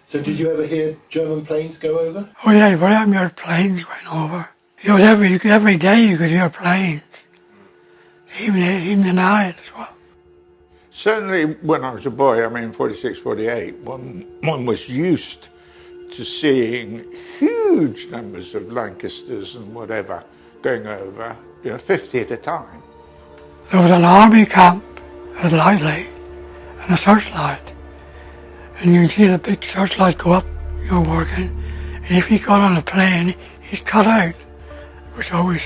So did you ever hear German planes go over? Oh yeah, very many planes went over. It was every day you could hear planes, even the night as well. Certainly when I was a boy, I mean 46, 48, one was used to seeing huge numbers of Lancasters and whatever going over, 50 at a time. There was an army camp at Lightly and a searchlight. And you can see the big searchlight go up, working. And if he got on a plane, he'd cut out, which always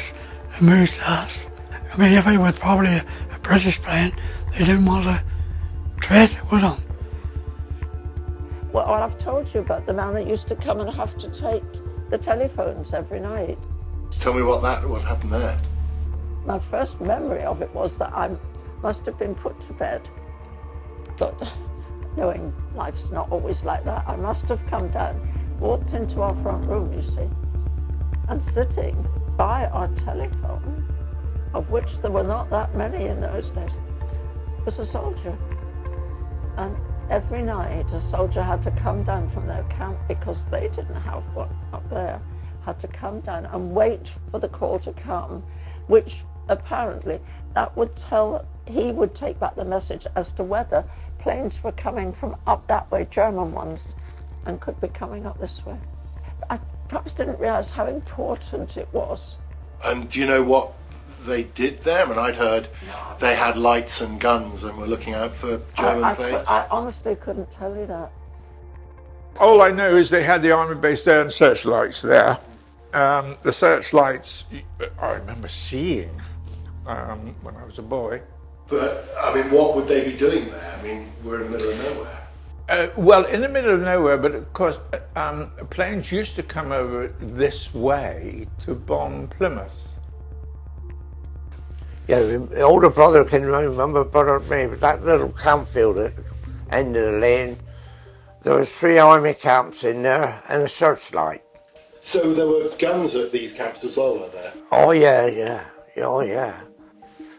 amused us. I mean, if it was probably a British plane, they didn't want to trace it with them. Well, I've told you about the man that used to come and have to take the telephones every night. Tell me what happened there. My first memory of it was that I must have been put to bed, but knowing life's not always like that, I must have come down, walked into our front room, you see, and sitting by our telephone, of which there were not that many in those days, was a soldier. And every night a soldier had to come down from their camp, because they didn't have one up there, had to come down and wait for the call to come, which apparently that would tell, he would take back the message as to whether planes were coming from up that way, German ones, and could be coming up this way. I perhaps didn't realise how important it was. And do you know what they did there? I mean, I'd heard they had lights and guns and were looking out for German planes. I honestly couldn't tell you that. All I know is they had the Army base there and searchlights there. The searchlights, I remember seeing when I was a boy. But, I mean, what would they be doing there? I mean, we're in the middle of nowhere. Well, in the middle of nowhere, but of course, planes used to come over this way to bomb Plymouth. Yeah, the older brother can remember better than me, but that little campfield at the end of the lane, there was 3 army camps in there and a searchlight. So there were guns at these camps as well, were there? Oh yeah. Oh yeah.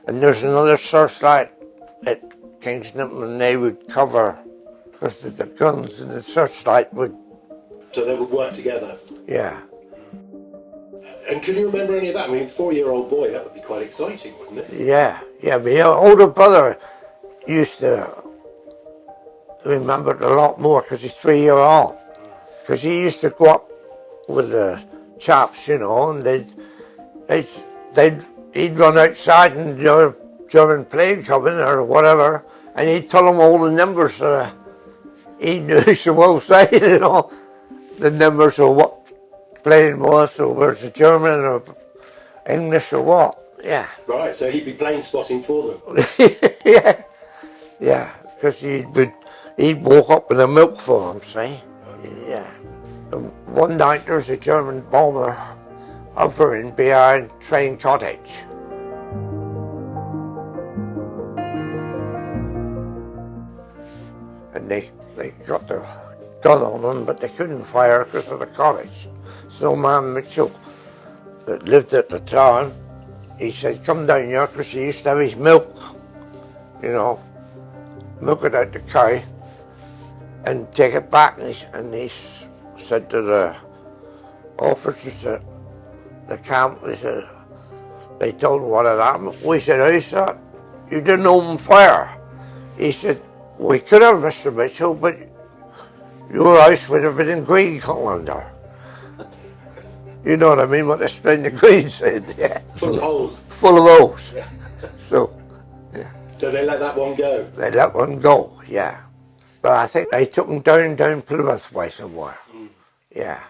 And there's another searchlight at Kingston, and they would cover, because the guns and the searchlight would... So they would work together? Yeah. And can you remember any of that? I mean, 4-year-old boy, that would be quite exciting, wouldn't it? Yeah. My older brother used to remember it a lot more, because he's 3-year-old. Because he used to go up with the chaps, and he'd run outside and the German plane coming or whatever, and he'd tell them all the numbers. He knew so well say, the numbers of what plane was, or where's the German or English or what. Yeah. Right, so he'd be plane spotting for them. Yeah, because he'd walk up with a milk for them, see? Yeah. And one night there was a German bomber hovering behind Train Cottage. And they got the gun on them, but they couldn't fire because of the cottage. Snowman Mitchell, that lived at the town, he said, come down here, because he used to have his milk, milk it out the cow and take it back. And he said to the officers at the camp, they told him what had happened. We said, how's that? You didn't open fire. He said, we could have, Mr. Mitchell, but your house would have been in green colander. You know what I mean, what the spring the green said, yeah. Full of holes. Full of holes. Yeah. So, yeah. So they let that one go? They let one go, yeah. But I think they took him down Plymouth way somewhere. Yeah.